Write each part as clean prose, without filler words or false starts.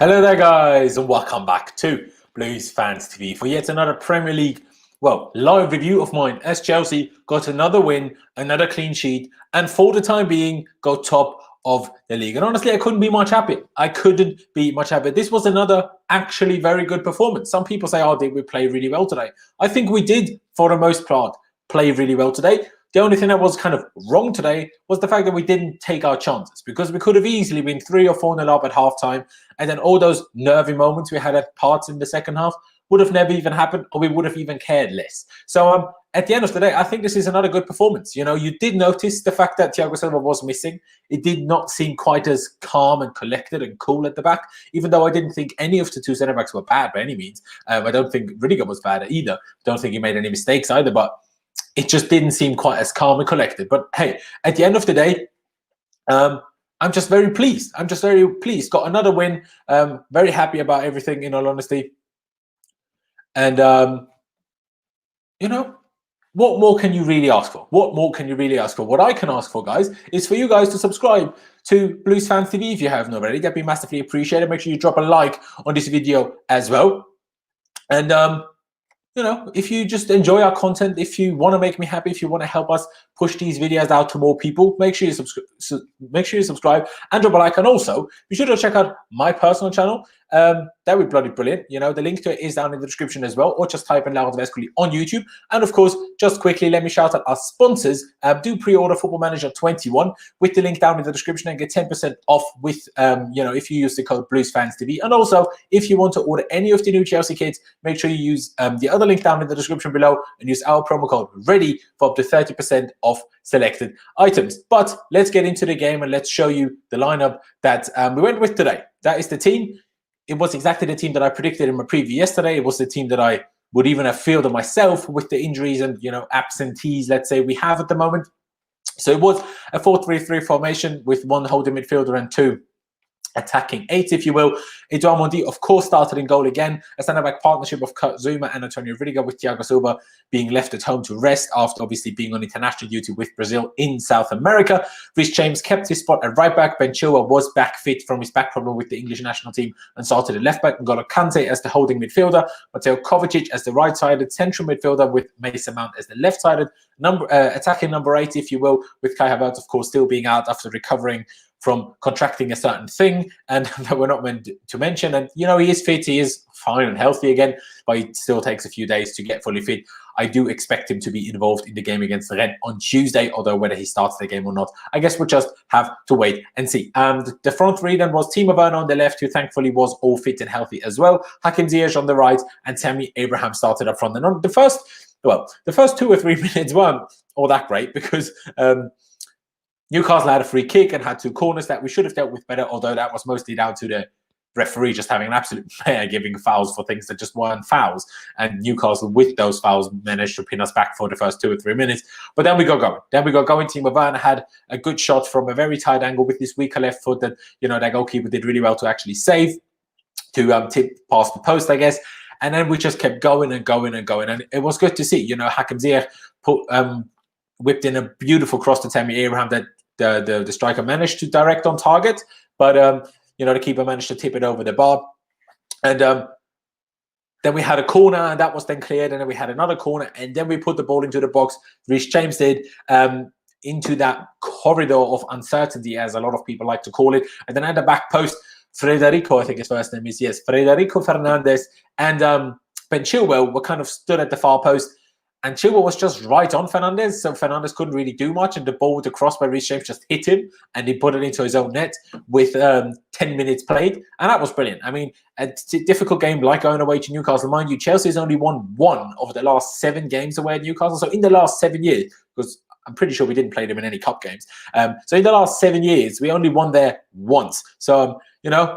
Hello there, guys, and welcome back to Blues Fans TV for yet another Premier League, live review of mine as Chelsea got another win, another clean sheet, and for the time being, got top of the league. And honestly, I couldn't be much happier. This was another actually very good performance. Some people say, did we play really well today? I think we did, for the most part, play really well today. The only thing that was kind of wrong today was the fact that we didn't take our chances, because we could have easily been 3 or 4-0 up at halftime, and then all those nervy moments we had at parts in the second half would have never even happened, or we would have even cared less. So at the end of the day, I think this is another good performance. You know, you did notice the fact that Thiago Silva was missing. It did not seem quite as calm and collected and cool at the back, even though I didn't think any of the two centre-backs were bad by any means. I don't think Rüdiger was bad either. I don't think he made any mistakes either, but it just didn't seem quite as calm and collected. But hey, at the end of the day, I'm just very pleased. Got another win. Very happy about everything, in all honesty. And, you know, what more can you really ask for? What I can ask for, guys, is for you guys to subscribe to Blues Fans TV if you haven't already. That'd be massively appreciated. Make sure you drop a like on this video as well. And, you know, if you just enjoy our content, if you want to make me happy, if you want to help us push these videos out to more people, make sure you subscribe and drop a like. And also, be sure to check out my personal channel. That would be bloody brilliant. You know, the link to it is down in the description as well, or just type in Lampard on YouTube. And of course, just quickly, let me shout out our sponsors. Do pre-order Football Manager 21 with the link down in the description and get 10% off with, you know, if you use the code BluesFansTV. And also, if you want to order any of the new Chelsea kits, make sure you use the other link down in the description below and use our promo code READY for up to 30% off selected items. But let's get into the game and let's show you the lineup that we went with today. That is the team. It was exactly the team that I predicted in my preview yesterday. It was the team that I would even have fielded myself with the injuries and, you know, absentees, let's say, we have at the moment. So it was a 4-3-3 formation with one holding midfielder and two attacking eights, if you will. Eduardo Mendy, of course, started in goal again. A centre-back partnership of Zouma and Rüdiger, with Thiago Silva being left at home to rest after obviously being on international duty with Brazil in South America. Reece James kept his spot at right back. Ben Chilwell was back fit from his back problem with the English national team and started at left back. N'Golo Kante as the holding midfielder. Mateo Kovacic as the right-sided central midfielder, with Mason Mount as the left-sided attacking number 8, if you will, with Kai Havertz, of course, still being out after recovering from contracting a certain thing, and that we're not meant to mention. And, you know, he is fit, he is fine and healthy again, but it still takes a few days to get fully fit. I do expect him to be involved in the game against Rennes on Tuesday, although whether he starts the game or not, I guess we'll just have to wait and see. The front three then was Timo Werner on the left, who thankfully was all fit and healthy as well. Hakim Ziyech on the right, and Tammy Abraham started up front. And on the first 2 or 3 minutes weren't all that great, because Newcastle had a free kick and had 2 corners that we should have dealt with better, although that was mostly down to the referee just having an absolute mare, giving fouls for things that just weren't fouls. And Newcastle, with those fouls, managed to pin us back for the first 2 or 3 minutes. But then we got going. Timo Werner had a good shot from a very tight angle with his weaker left foot that, you know, that goalkeeper did really well to actually save, to tip past the post, I guess. And then we just kept going and going and going. And it was good to see, you know, Hakim Ziyech whipped in a beautiful cross to Tammy Abraham that the striker managed to direct on target, but you know, the keeper managed to tip it over the bar. And then we had a corner, and that was then cleared, and then we had another corner, and then we put the ball into the box. Reece James did, into that corridor of uncertainty, as a lot of people like to call it. And then at the back post, Federico, I think his first name is, yes, Federico Fernandez and Ben Chilwell were kind of stood at the far post. And Chilwell was just right on Fernandez, so Fernandez couldn't really do much, and the ball with the cross by Reece James just hit him, and he put it into his own net with 10 minutes played, and that was brilliant. I mean, a difficult game like going away to Newcastle. Mind you, Chelsea has only won 1 of the last 7 games away at Newcastle, so in the last 7 years, because I'm pretty sure we didn't play them in any cup games, so in the last 7 years, we only won there once. So, you know,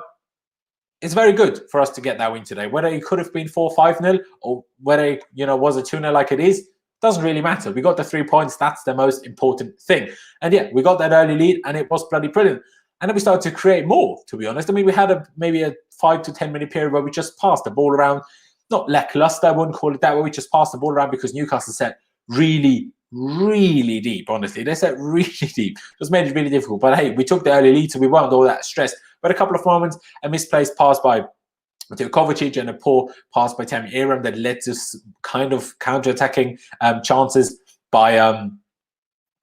it's very good for us to get that win today. Whether it could have been 4-5-0 or whether it, you know, was a 2-0 like it is, doesn't really matter. We got the 3 points. That's the most important thing. And yeah, we got that early lead, and it was bloody brilliant. And then we started to create more, to be honest. I mean, we had maybe a 5 to 10 minute period where we just passed the ball around. Not lackluster, I wouldn't call it that way. We just passed the ball around because Newcastle set really, really deep, honestly. They set really deep. It just made it really difficult. But hey, we took the early lead, so we weren't all that stressed. But a couple of moments, a misplaced pass by Kovacic and a poor pass by Tammy Abraham that led to kind of counter-attacking chances by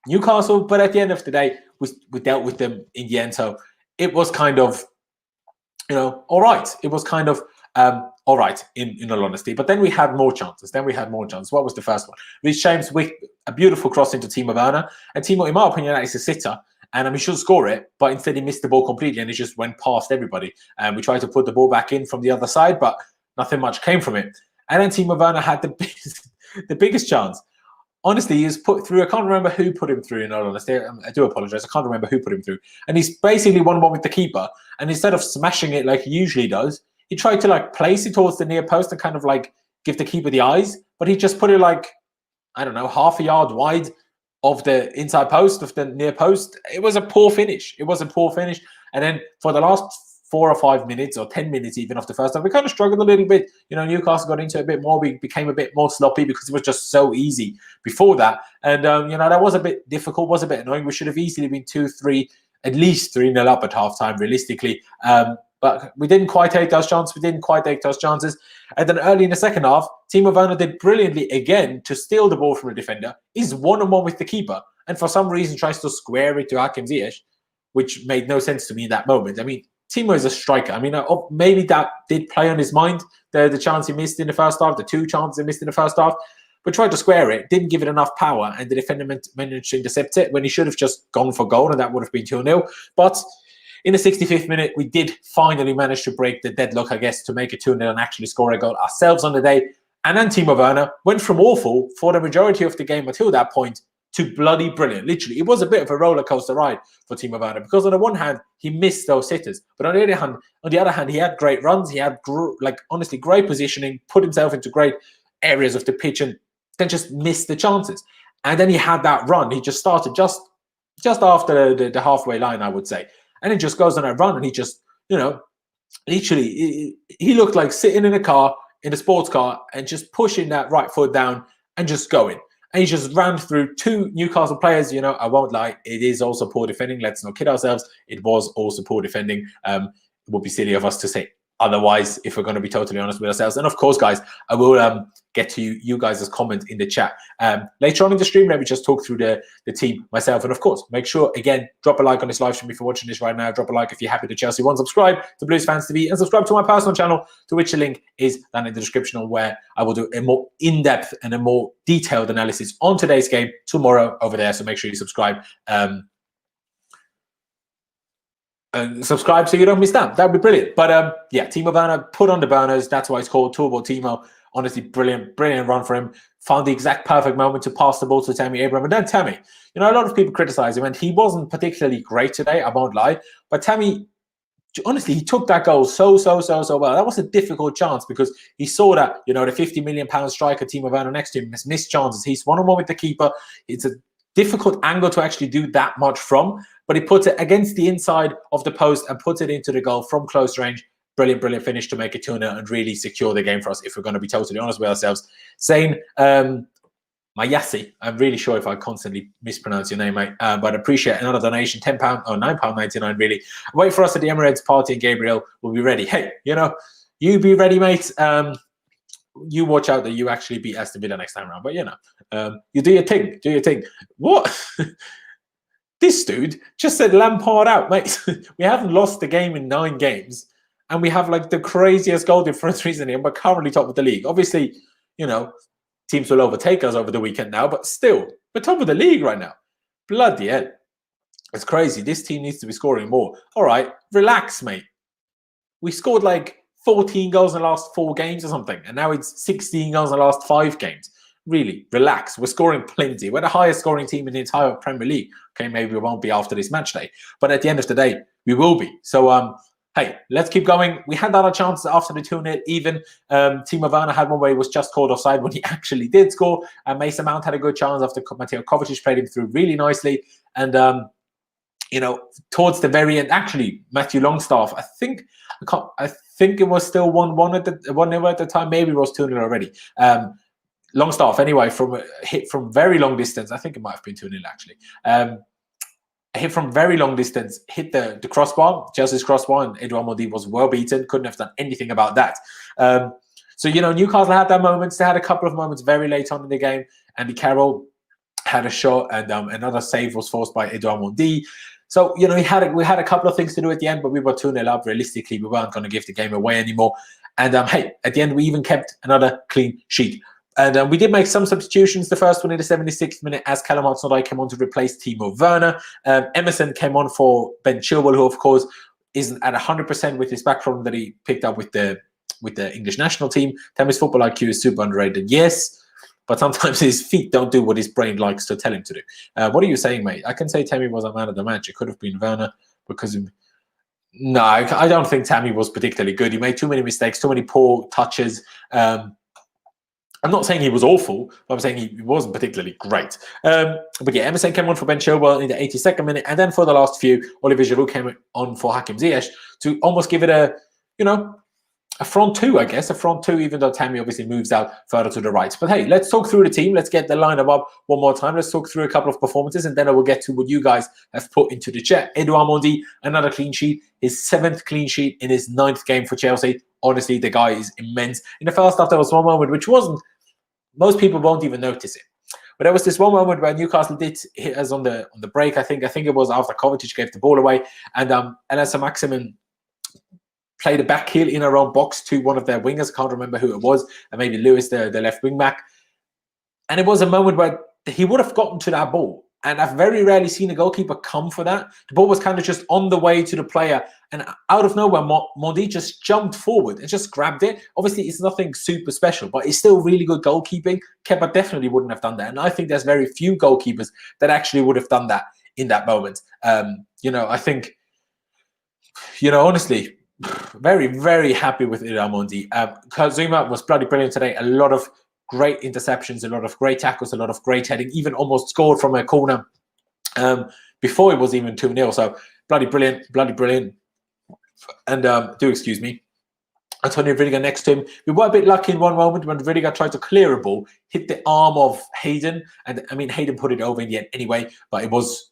Newcastle. But at the end of the day, we dealt with them in the end. So it was kind of, all right. It was kind of all right, in all honesty. But then we had more chances. What was the first one? Reece James with a beautiful cross into Timo Werner. And Timo, in my opinion, is a sitter. And he should score it, but instead he missed the ball completely and it just went past everybody. And we tried to put the ball back in from the other side, but nothing much came from it. And then Timo Werner had the biggest chance. Honestly, he was put through. I can't remember who put him through, in all honesty. I do apologise. I can't remember who put him through. And he's basically 1-1 with the keeper. And instead of smashing it like he usually does, he tried to place it towards the near post and kind of give the keeper the eyes. But he just put it I don't know, half a yard wide of the inside post, of the near post. It was a poor finish. And then for the last 4 or 5 minutes or 10 minutes even of the first half, we kind of struggled a little bit. Newcastle got into it a bit more. We became a bit more sloppy because it was just so easy before that. And, that was a bit difficult, was a bit annoying. We should have easily been 2-3, at least 3-0 up at halftime, realistically. But we didn't quite take those chances. And then early in the second half, Timo Werner did brilliantly again to steal the ball from the defender. He's 1-on-1 with the keeper. And for some reason tries to square it to Hakim Ziyech, which made no sense to me in that moment. I mean, Timo is a striker. Maybe that did play on his mind, the chance he missed in the first half, the 2 chances he missed in the first half. But tried to square it, didn't give it enough power, and the defender managed to intercept it when he should have just gone for goal, and that would have been 2-0. But in the 65th minute, we did finally manage to break the deadlock, I guess, to make it 2-0 and actually score a goal ourselves on the day. And then Timo Werner went from awful for the majority of the game until that point to bloody brilliant. Literally, it was a bit of a roller coaster ride for Timo Werner because on the one hand, he missed those sitters. But on the other hand, he had great runs. He had, honestly, great positioning, put himself into great areas of the pitch and then just missed the chances. And then he had that run. He just started just after the halfway line, I would say. And it just goes on a run, and he just, literally, he looked like sitting in a sports car, and just pushing that right foot down and just going. And he just ran through 2 Newcastle players. I won't lie, it is also poor defending. Let's not kid ourselves. It was also poor defending. It would be silly of us to say otherwise, if we're going to be totally honest with ourselves. And of course, guys, I will get to you guys' comment in the chat later on in the stream. Let me just talk through the team myself. And of course, make sure, again, drop a like on this live stream if you're watching this right now. Drop a like if you're happy to Chelsea One. Subscribe to Blues Fans TV and subscribe to my personal channel, to which the link is down in the description, where I will do a more in-depth and a more detailed analysis on today's game tomorrow over there. So make sure you subscribe. And subscribe so you don't miss that. That would be brilliant. But Timo Werner put on the burners. That's why it's called Turbo Timo. Honestly, brilliant run for him. Found the exact perfect moment to pass the ball to Tammy Abraham. And then Tammy, a lot of people criticize him, and he wasn't particularly great today, I won't lie. But Tammy, honestly, he took that goal so well. That was a difficult chance because he saw that, the £50 million striker Timo Werner next to him has missed chances. He's 1-on-1 with the keeper. It's a difficult angle to actually do that much from, but he puts it against the inside of the post and puts it into the goal from close range. Brilliant finish to make it 2-0 and really secure the game for us, if we're going to be totally honest with ourselves. Saying Mayasi, I'm really sure if I constantly mispronounce your name, mate, but appreciate another donation, £10 or £9.99 really. Wait for us at the Emirates party, and Gabriel will be ready. Hey, you be ready, mate. You watch out that you actually beat Aston Villa next time around. But, you do your thing. What? This dude just said Lampard out, mate. We haven't lost the game in 9 games. And we have, the craziest goal difference recently. And we're currently top of the league. Obviously, teams will overtake us over the weekend now. But still, we're top of the league right now. Bloody hell. It's crazy. This team needs to be scoring more. All right, relax, mate. We scored, 14 goals in the last 4 games or something. And now it's 16 goals in the last 5 games. Really, relax. We're scoring plenty. We're the highest scoring team in the entire Premier League. Okay, maybe we won't be after this match day. But at the end of the day, we will be. So, hey, let's keep going. We had other chances after the 2-0 even. Timo Werner had one where he was just called offside when he actually did score. Mason Mount had a good chance after Mateo Kovacic played him through really nicely. And, towards the very end, actually, Matthew Longstaff, I think it was still 1-1 at the 1-0 at the time. Maybe it was 2-0 already. Longstaff, anyway, from a hit from very long distance. I think it might have been 2-0 actually. A hit from very long distance, hit the crossbar, Chelsea's crossbar, and Edouard Mendy was well beaten. Couldn't have done anything about that. So, Newcastle had their moments. They had a couple of moments very late on in the game. Andy Carroll had a shot, and another save was forced by Edouard Mendy. So, we had a couple of things to do at the end, but we were 2-0 up. Realistically, we weren't going to give the game away anymore. And, hey, at the end, we even kept another clean sheet. And we did make some substitutions. The first one in the 76th minute as Callum Hudson-Odoi came on to replace Timo Werner. Emerson came on for Ben Chilwell, who, of course, isn't at 100% with his back problem that he picked up with the English national team. Tammy's football IQ is super underrated, yes, but sometimes his feet don't do what his brain likes to tell him to do. What are you saying, mate? I can say Tammy was a man of the match. It could have been Werner because of... No, I don't think Tammy was particularly good. He made too many mistakes, too many poor touches. I'm not saying he was awful, but I'm saying he wasn't particularly great. But yeah, Emerson came on for Ben Chilwell in the 82nd minute, and then for the last few, Olivier Giroud came on for Hakim Ziyech to almost give it a front two, I guess, a front two, even though Tammy obviously moves out further to the right. But hey, let's talk through the team. Let's get the lineup up one more time. Let's talk through a couple of performances, and then I will get to what you guys have put into the chat. Edouard Mendy, another clean sheet, his 7th clean sheet in his 9th game for Chelsea. Honestly, the guy is immense. In the first half, there was one moment which wasn't, most people won't even notice it. But there was this one moment where Newcastle did hit us on the break. I think it was after Kovacic gave the ball away, and Saint-Maximin played a back heel in our own box to one of their wingers. I can't remember who it was, and maybe Lewis, the left wing back. And it was a moment where he would have gotten to that ball. And I've very rarely seen a goalkeeper come for that. The ball was kind of just on the way to the player. And out of nowhere, Mendy just jumped forward and just grabbed it. Obviously, it's nothing super special, but it's still really good goalkeeping. Kepa definitely wouldn't have done that. And I think there's very few goalkeepers that actually would have done that in that moment. I think, honestly, very, very happy with Edouard Mendy. Zouma was bloody brilliant today. A lot of great interceptions, a lot of great tackles, a lot of great heading, even almost scored from a corner before it was even 2-0. So bloody brilliant. And do excuse me. Antonio Rüdiger next to him. We were a bit lucky in one moment when Rüdiger tried to clear a ball, hit the arm of Hayden. And I mean, Hayden put it over in the end anyway, but it was,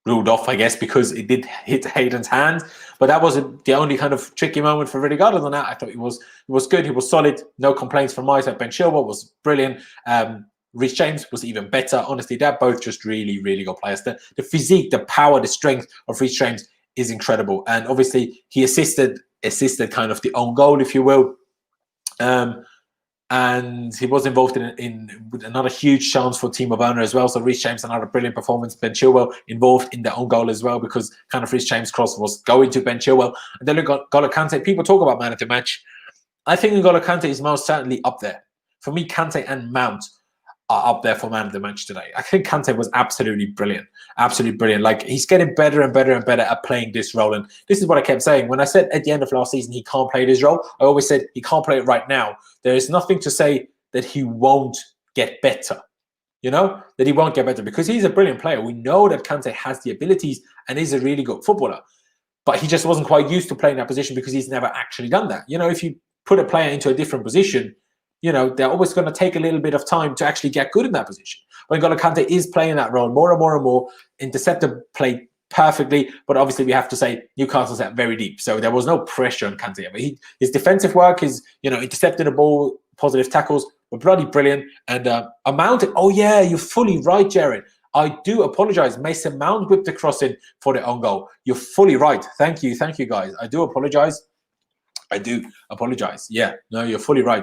ruled off, I guess, because it did hit Hayden's hand. But that was the only kind of tricky moment for Rüdiger. Other than that, I thought he was good. He was solid. No complaints from my side. Ben Chilwell was brilliant. Reece James was even better. Honestly, they're both just really, really good players. The physique, the power, the strength of Reece James is incredible. And obviously, he assisted kind of the own goal, if you will. And he was involved in another huge chance for Timo Werner as well. So Reece James, another brilliant performance. Ben Chilwell involved in the own goal as well, because kind of Reece James' cross was going to Ben Chilwell. And then look at N'Golo Kante. People talk about man of the match. I think N'Golo Kante is most certainly up there. For me, Kante and Mount are up there for man of the match today. I think Kante was absolutely brilliant. Absolutely brilliant. Like, he's getting better and better and better at playing this role. And this is what I kept saying. When I said at the end of last season he can't play this role, I always said he can't play it right now. There is nothing to say that he won't get better. That he won't get better, because he's a brilliant player. We know that Kante has the abilities and is a really good footballer. But he just wasn't quite used to playing that position because he's never actually done that. If you put a player into a different position, they're always going to take a little bit of time to actually get good in that position. But N'Golo Kante is playing that role more and more and more. Interceptor played perfectly, but obviously we have to say Newcastle's at very deep. So there was no pressure on Kante. But his defensive work, his, intercepting the ball, positive tackles were bloody brilliant. And a Mount, oh yeah, you're fully right, Jared. I do apologize. Mason Mount whipped the cross in for the own goal. You're fully right. Thank you, guys. I do apologize. Yeah, no, you're fully right.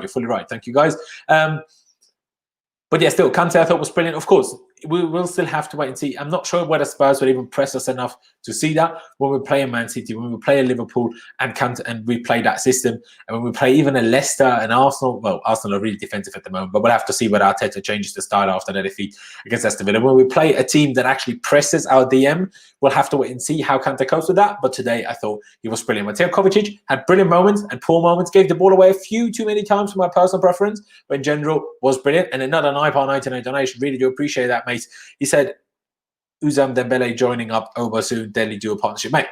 Thank you, guys. But yeah, still, Kante I thought was brilliant. Of course, we will still have to wait and see. I'm not sure whether Spurs will even press us enough to see that when we play a Man City, when we play a Liverpool and Kante, and we play that system, and when we play even a Leicester and Arsenal. Well, Arsenal are really defensive at the moment, but we'll have to see whether Arteta changes the style after their defeat against Aston Villa. When we play a team that actually presses our DM, we'll have to wait and see how Kante copes with that. But today, I thought he was brilliant. Mateo Kovacic had brilliant moments and poor moments, gave the ball away a few too many times for my personal preference, but in general was brilliant. And another £9.99 donation. Really do appreciate that, mate. He said, Uzam Dembele joining up over soon, deadly duo partnership. Mate,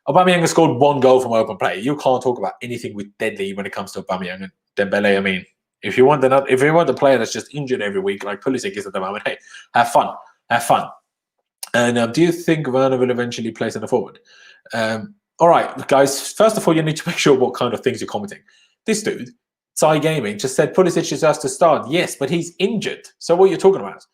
Aubameyang has scored 1 goal from open play. You can't talk about anything with deadly when it comes to Aubameyang and Dembele. I mean, if you want a player that's just injured every week, like Pulisic is at the moment, hey, have fun. And do you think Werner will eventually play centre forward? All right, guys. First of all, you need to make sure what kind of things you're commenting. This dude, Tsai Gaming, just said Pulisic is just to start. Yes, but he's injured. So what are you talking about?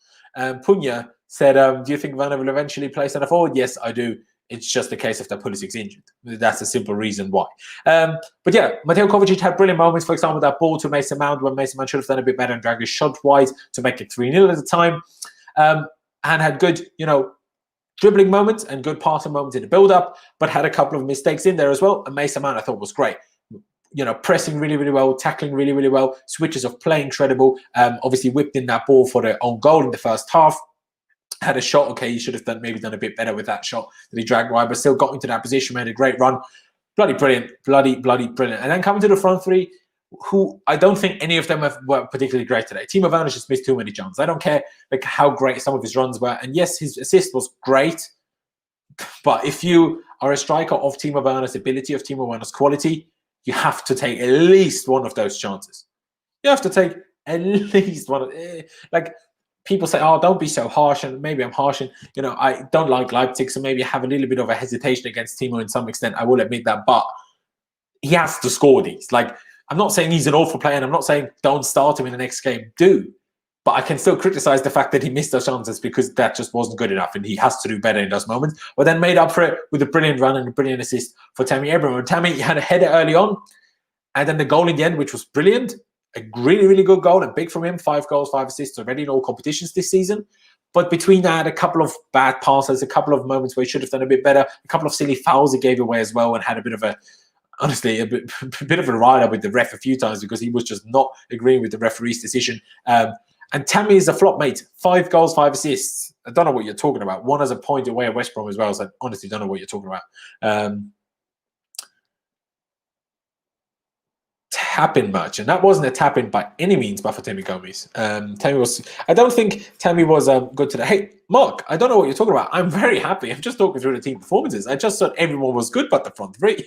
Punya said, do you think Werner will eventually play centre forward? Yes, I do. It's just a case of that Pulisic's injured. That's a simple reason why. But yeah, Mateo Kovacic had brilliant moments. For example, that ball to Mason Mount when Mason Mount should have done a bit better and dragged his shot wide to make it 3-0 at the time. And had good, dribbling moments and good passing moments in the build-up, but had a couple of mistakes in there as well. And Mason Mount, I thought, was great. Pressing really, really well, tackling really, really well, switches of play incredible. Obviously whipped in that ball for their own goal in the first half. Had a shot, okay, he should have maybe done a bit better with that shot that he dragged wide, but still got into that position, made a great run. Bloody brilliant, bloody brilliant. And then coming to the front three, who I don't think any of them were particularly great today. Timo Werner just missed too many chances. I don't care how great some of his runs were. And yes, his assist was great. But if you are a striker of Timo Werner's ability, of Timo Werner's quality, you have to take at least one of those chances. You have to take at least one. People say, oh, don't be so harsh. And maybe I'm harsh. And, I don't like Leipzig. So maybe I have a little bit of a hesitation against Timo in some extent. I will admit that. But he has to score these. I'm not saying he's an awful player. And I'm not saying don't start him in the next game. Do. But I can still criticize the fact that he missed those chances because that just wasn't good enough. And he has to do better in those moments. But then made up for it with a brilliant run and a brilliant assist for Tammy Abraham. And Tammy had a header early on. And then the goal in the end, which was brilliant. A really, really good goal and big from him. 5 goals, 5 assists already in all competitions this season. But between that, a couple of bad passes, a couple of moments where he should have done a bit better, a couple of silly fouls he gave away as well and had a bit of a, honestly, a bit of a rider with the ref a few times because he was just not agreeing with the referee's decision. And Tammy is a flop, mate. 5 goals, 5 assists. I don't know what you're talking about. One as a point away at West Brom as well. So I honestly don't know what you're talking about. Tap-in match, and that wasn't a tap-in by any means, but for Tammy Gomez. Tammy was. I don't think Tammy was good today. Hey, Mark, I don't know what you're talking about. I'm very happy. I'm just talking through the team performances. I just thought everyone was good, but the front three.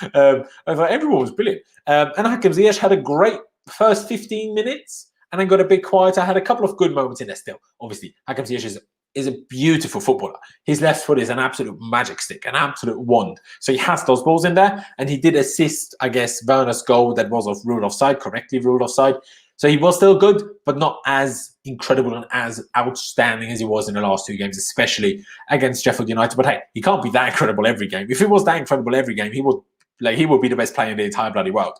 I thought everyone was brilliant. And Hakim Ziyech had a great first 15 minutes, and then got a bit quieter. Had a couple of good moments in there still. Obviously, Hakim Ziyech is a beautiful footballer. His left foot is an absolute magic stick, an absolute wand. So he has those balls in there, and he did assist, I guess, Werner's goal that was ruled offside, correctly ruled offside. So he was still good, but not as incredible and as outstanding as he was in the last 2 games, especially against Sheffield United. But hey, he can't be that incredible every game. If he was that incredible every game, he would be the best player in the entire bloody world.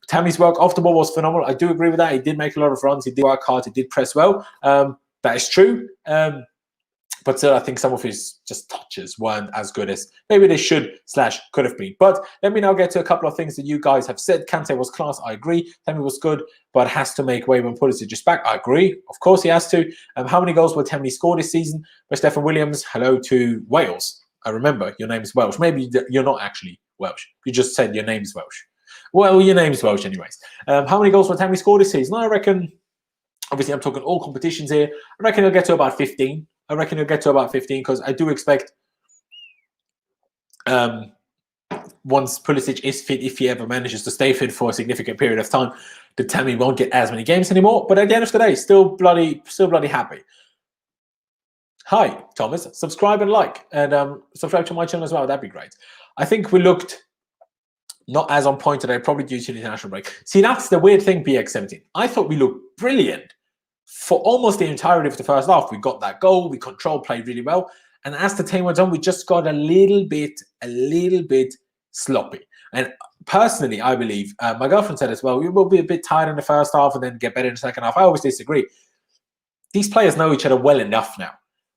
Tammy's work off the ball was phenomenal. I do agree with that. He did make a lot of runs. He did work hard. He did press well. That is true. But still, I think some of his just touches weren't as good as maybe they should/could have been. But let me now get to a couple of things that you guys have said. Kante was class. I agree. Tammy was good, but has to make way when Pulisic is back. I agree. Of course he has to. How many goals will Tammy score this season? By Stephen Williams, hello to Wales. I remember your name is Welsh. Maybe you're not actually Welsh. You just said your name's Welsh. Well, your name's Welsh anyways. How many goals will Tammy score this season? I reckon, obviously I'm talking all competitions here. I reckon he'll get to about 15. Because I do expect once Pulisic is fit, if he ever manages to stay fit for a significant period of time, that Tammy won't get as many games anymore. But at the end of the day, still bloody happy. Hi, Thomas. Subscribe and like. And subscribe to my channel as well. That'd be great. I think we looked not as on point today, probably due to the international break. See, that's the weird thing, BX17. I thought we looked brilliant. For almost the entirety of the first half, we got that goal. We controlled play really well. And as the time went on, we just got a little bit sloppy. And personally, I believe, my girlfriend said as well, we will be a bit tired in the first half and then get better in the second half. I always disagree. These players know each other well enough now.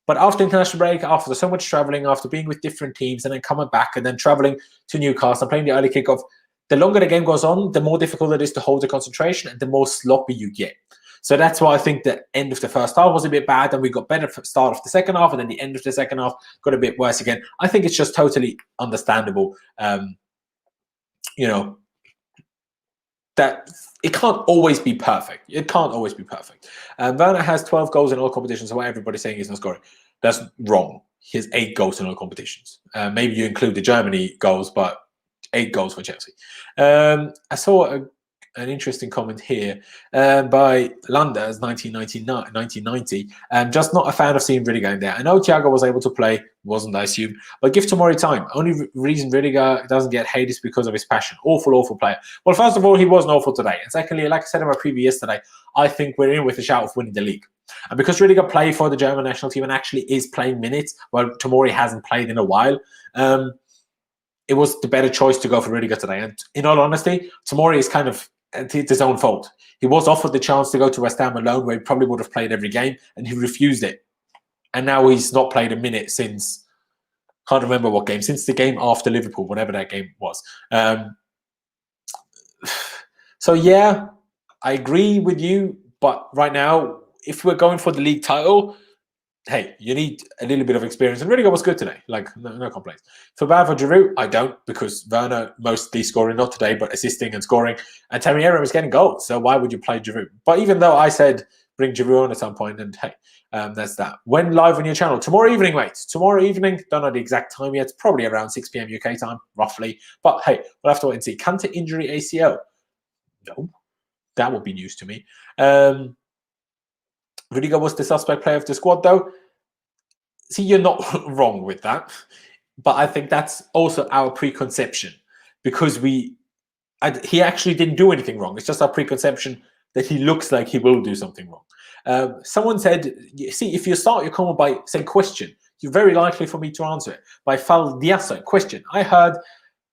But after international break, after so much traveling, after being with different teams and then coming back and then traveling to Newcastle and playing the early kickoff, the longer the game goes on, the more difficult it is to hold the concentration and the more sloppy you get. So that's why I think the end of the first half was a bit bad and we got better for the start of the second half and then the end of the second half got a bit worse again. I think it's just totally understandable, that it can't always be perfect. It can't always be perfect. Werner has 12 goals in all competitions, so what everybody's saying he's not scoring. That's wrong. He has 8 goals in all competitions. Maybe you include the Germany goals, but 8 goals for Chelsea. I saw an interesting comment here by Landers, 1990. Just not a fan of seeing Rüdiger in there. I know Thiago was able to play, wasn't, I assume, but give Tomori time. Only reason Rüdiger doesn't get hate is because of his passion. Awful player. Well, first of all, he wasn't awful today. And secondly, like I said in my preview yesterday, I think we're in with a shout of winning the league. And because Rüdiger played for the German national team and actually is playing minutes, while Tomori hasn't played in a while, it was the better choice to go for Rüdiger today. And in all honesty, Tomori is kind of, it's his own fault. He was offered the chance to go to West Ham alone, where he probably would have played every game, and he refused it. And now he's not played a minute since, can't remember what game, since the game after Liverpool, whatever that game was. So yeah, I agree with you, but right now, if we're going for the league title, hey, you need a little bit of experience. And Rüdiger was good today. Like, no complaints. Feel bad for Giroud? I don't, because Werner mostly scoring, not today, but assisting and scoring. And Tammy Abraham is getting goals. So why would you play Giroud? But even though I said bring Giroud on at some point, and hey, that's that. When live on your channel? Tomorrow evening, mate. Tomorrow evening. Don't know the exact time yet. Probably around 6 p.m. UK time, roughly. But hey, we'll have to wait and see. Kante injury ACL? No. That would be news to me. Rüdiger was the suspect player of the squad, though. See, you're not wrong with that. But I think that's also our preconception. Because he actually didn't do anything wrong. It's just our preconception that he looks like he will do something wrong. Someone said, see, if you start your comment by saying question, you're very likely for me to answer it. By Fal Diasa, question. I heard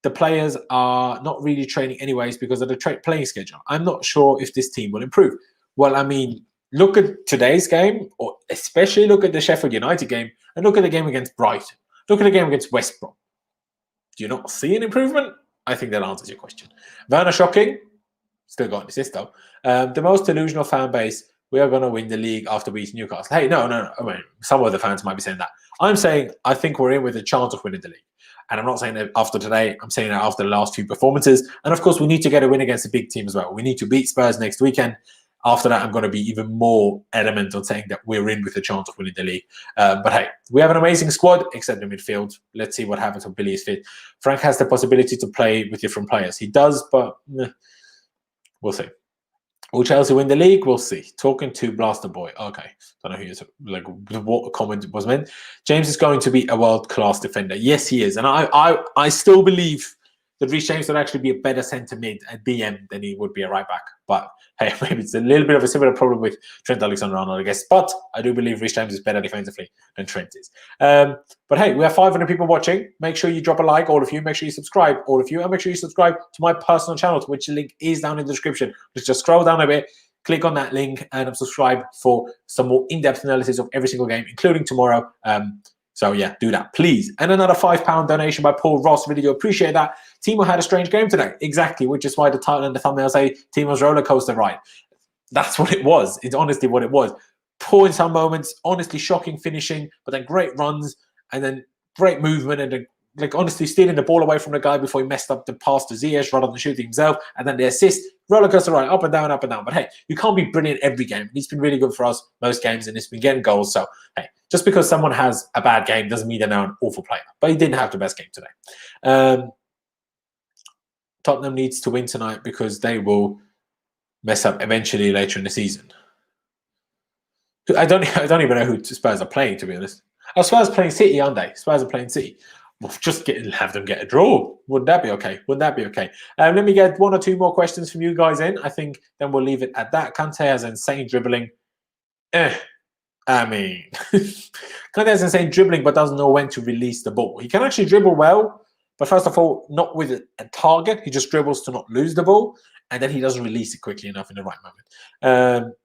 the players are not really training anyways because of the playing schedule. I'm not sure if this team will improve. Well, I mean, look at today's game, or especially look at the Sheffield United game, and look at the game against Brighton. Look at the game against West Brom. Do you not see an improvement? I think that answers your question. Werner shocking. Still got an assist, though. The most delusional fan base. We are going to win the league after beating Newcastle. Hey, no. I mean, some of the fans might be saying that. I'm saying I think we're in with a chance of winning the league. And I'm not saying that after today. I'm saying that after the last few performances. And, of course, we need to get a win against a big team as well. We need to beat Spurs next weekend. After that, I'm going to be even more adamant on saying that we're in with a chance of winning the league. But hey, we have an amazing squad, except in midfield. Let's see what happens when Billy is fit. Frank has the possibility to play with different players. He does, but we'll see. Will Chelsea win the league? We'll see. Talking to Blaster Boy. Okay. Don't know who is, like, what comment was meant. James is going to be a world-class defender. Yes, he is. And I still believe that Reece James would actually be a better centre mid at BM than he would be a right back. But hey, maybe it's a little bit of a similar problem with Trent Alexander-Arnold, I guess. But I do believe Reece James is better defensively than Trent is. But hey, we have 500 people watching. Make sure you drop a like, all of you. Make sure you subscribe, all of you. And make sure you subscribe to my personal channel, to which the link is down in the description. Just scroll down a bit, click on that link, and subscribe for some more in-depth analysis of every single game, including tomorrow. So yeah, do that, please. And another £5 donation by Paul Ross. Really do appreciate that. Timo had a strange game today. Exactly, which is why the title and the thumbnail say Timo's roller coaster ride. That's what it was. It's honestly what it was. Poor in some moments, honestly shocking finishing, but then great runs and then great movement and then, like, honestly stealing the ball away from the guy before he messed up the pass to Ziyech rather than shooting himself, and then the assist, roller coaster ride, up and down, up and down. But hey, you can't be brilliant every game. He's been really good for us most games, and he's been getting goals. So hey, just because someone has a bad game doesn't mean they're now an awful player. But he didn't have the best game today. Tottenham needs to win tonight because they will mess up eventually later in the season. I don't even know who Spurs are playing, to be honest. Oh, Spurs are playing City, aren't they? Spurs are playing City. Well, just have them get a draw. Wouldn't that be okay? Wouldn't that be okay? Let me get one or two more questions from you guys in. I think then we'll leave it at that. Kante has insane dribbling. I mean, Kante has insane dribbling, but doesn't know when to release the ball. He can actually dribble well, but first of all, not with a target. He just dribbles to not lose the ball, and then he doesn't release it quickly enough in the right moment.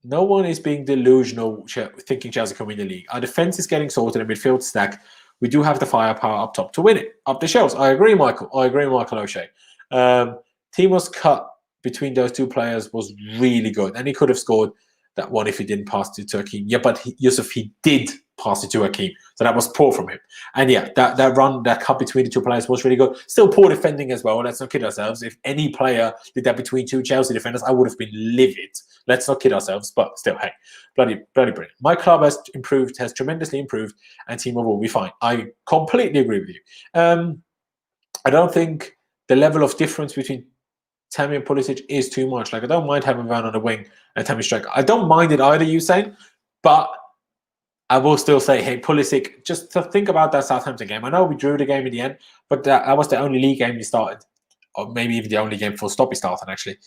No one is being delusional thinking Chelsea can win the league. Our defence is getting sorted and midfield stack. We do have the firepower up top to win it. Up the shelves. I agree, Michael. I agree, Michael O'Shea. Timo's cut between those two players was really good. And he could have scored that one if he didn't pass it to Hakim. Yeah, but Yusuf, he did pass it to Hakim. So that was poor from him. And yeah, that run, that cut between the two players was really good. Still poor defending as well. Let's not kid ourselves. If any player did that between two Chelsea defenders, I would have been livid. Let's not kid ourselves. But still, hey, bloody brilliant. My club has improved, has tremendously improved, and Timo will be fine. I completely agree with you. I don't think the level of difference between Tammy and Pulisic is too much. Like, I don't mind having Werner on the wing and Tammy striker. I don't mind it either, you saying, but I will still say, hey, Pulisic, just to think about that Southampton game. I know we drew the game in the end, but that was the only league game we started, or maybe even the only game full stop we started, actually.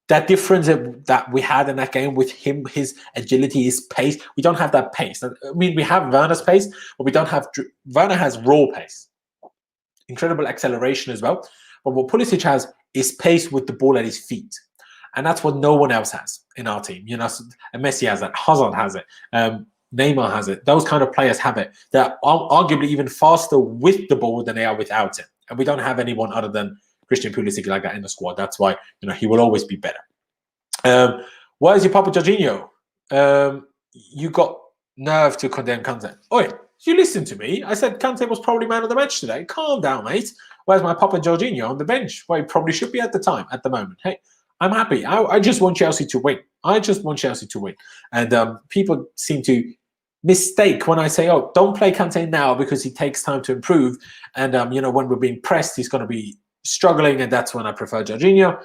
That difference that we had in that game with him, his agility, his pace, we don't have that pace. I mean, we have Werner's pace, but we don't have... Werner has raw pace. Incredible acceleration as well. But what Pulisic has is pace with the ball at his feet. And that's what no one else has in our team. You know, Messi has that, Hazard has it, Neymar has it. Those kind of players have it. They're arguably even faster with the ball than they are without it. And we don't have anyone other than Christian Pulisic like that in the squad. That's why, you know, he will always be better. Why is your Papa Jorginho? You got nerve to condemn Kante. Oi, you listened to me. I said Kante was probably man of the match today. Calm down, mate. Where's my Papa Jorginho on the bench? Well, he probably should be at the moment. Hey, I'm happy. I just want Chelsea to win. I just want Chelsea to win. And people seem to mistake when I say, oh, don't play Kante now because he takes time to improve. And, you know, when we're being pressed, he's going to be struggling. And that's when I prefer Jorginho.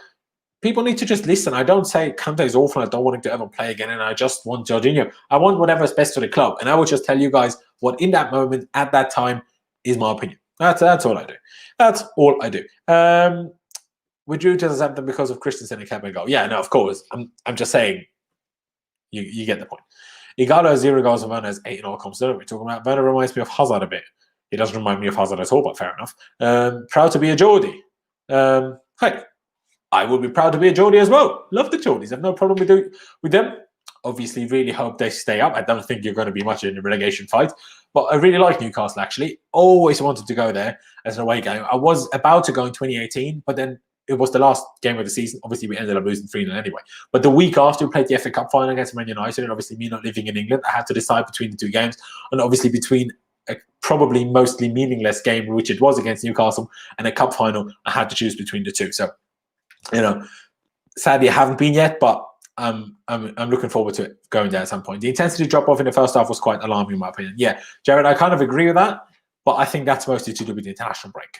People need to just listen. I don't say Kante is awful. I don't want him to ever play again. And I just want Jorginho. I want whatever's best for the club. And I will just tell you guys what in that moment, at that time, is my opinion. That's all I do. That's all I do. We drew to Southampton because of Christensen and Kevin goal. Yeah, no, of course. I'm just saying, you get the point. Igalo has 0 goals and Werner has 8 in all comps. We're talking about Werner reminds me of Hazard a bit. He doesn't remind me of Hazard at all, but fair enough. Proud to be a Geordie. Hey, I would be proud to be a Geordie as well. Love the Geordies. I have no problem with them. Obviously, really hope they stay up. I don't think you're going to be much in the relegation fight. But I really like Newcastle, actually. Always wanted to go there as an away game. I was about to go in 2018, but then it was the last game of the season. Obviously, we ended up losing 3-0 anyway. But the week after, we played the FA Cup final against Man United, and obviously me not living in England, I had to decide between the two games, and obviously between a probably mostly meaningless game, which it was against Newcastle, and a cup final, I had to choose between the two. So, you know, sadly, I haven't been yet, but I'm looking forward to it going there at some point. The intensity drop off in the first half was quite alarming, in my opinion. Yeah, Jared, I kind of agree with that. But I think that's mostly to do with the international break.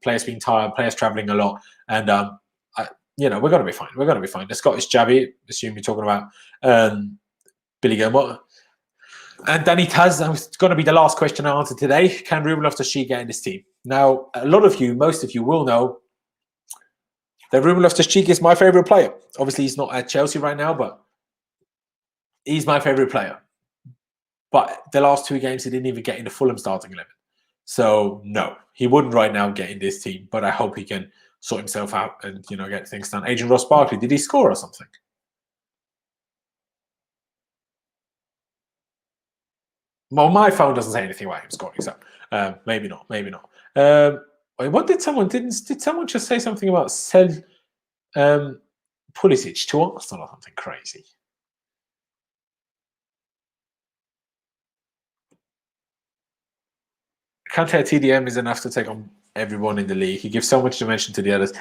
Players being tired, players traveling a lot. And, you know, we're going to be fine. We're going to be fine. The Scottish Javi, assume you're talking about Billy Gilmore. And Danny Taz, it's going to be the last question I answer today. Can Ruben Loftus-Cheek get in this team? Now, a lot of you, most of you will know that Ruben Loftus-Cheek is my favourite player. Obviously, he's not at Chelsea right now, but he's my favourite player. But the last 2 games, he didn't even get in the Fulham starting 11. So, no, he wouldn't right now get in this team, but I hope he can sort himself out and, you know, get things done. Agent Ross Barkley, did he score or something? Well, my phone doesn't say anything about him scoring, so maybe not, maybe not. Wait, what did someone, did someone just say something about sell Pulisic to Arsenal or something crazy? Kante at TDM is enough to take on everyone in the league. He gives so much dimension to the others,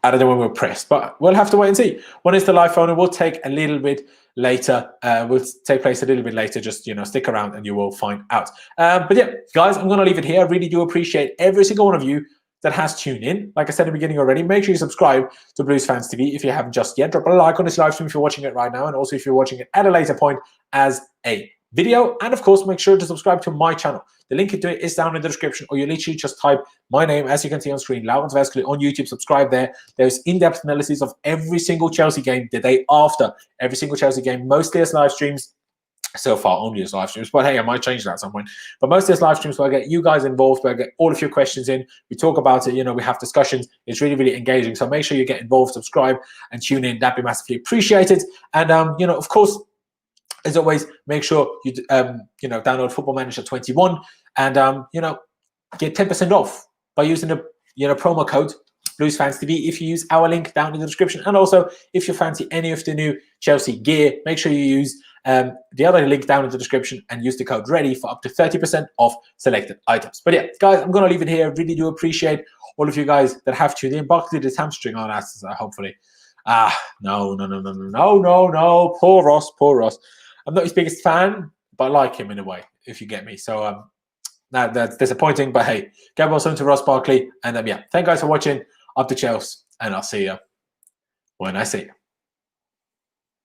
other than when we're pressed. But we'll have to wait and see. When is the live phone? It will take a little bit later. Will take place a little bit later. Just, you know, stick around and you will find out. But yeah, guys, I'm going to leave it here. I really do appreciate every single one of you that has tuned in. Like I said in the beginning already, make sure you subscribe to Blues Fans TV if you haven't just yet. Drop a like on this live stream if you're watching it right now, and also if you're watching it at a later point as a video. And of course, make sure to subscribe to my channel. The link to it is down in the description, or you literally just type my name, as you can see on screen, Laurens Vesely on YouTube. Subscribe there. There's in-depth analysis of every single Chelsea game the day after every single Chelsea game, mostly as live streams. So far, only as live streams, but hey, I might change that at some point. But most of these live streams where I get you guys involved, where I get all of your questions in, we talk about it, you know, we have discussions. It's really, really engaging. So make sure you get involved, subscribe, and tune in. That'd be massively appreciated. And you know, of course, as always, make sure you you know, download Football Manager 21 and you know, get 10% off by using the, you know, promo code Blues Fans TV if you use our link down in the description. And also, if you fancy any of the new Chelsea gear, make sure you use the other link down in the description and use the code READY for up to 30% off selected items. But yeah, guys, I'm going to leave it here. Really do appreciate all of you guys that have tuned in. Barkley did his hamstring on us, hopefully. No. Poor Ross, poor Ross. I'm not his biggest fan, but I like him in a way, if you get me. So that's disappointing, but hey, get well soon to Ross Barkley. And yeah, thank you guys for watching. Up to Chelsea. and I'll see you when I see you.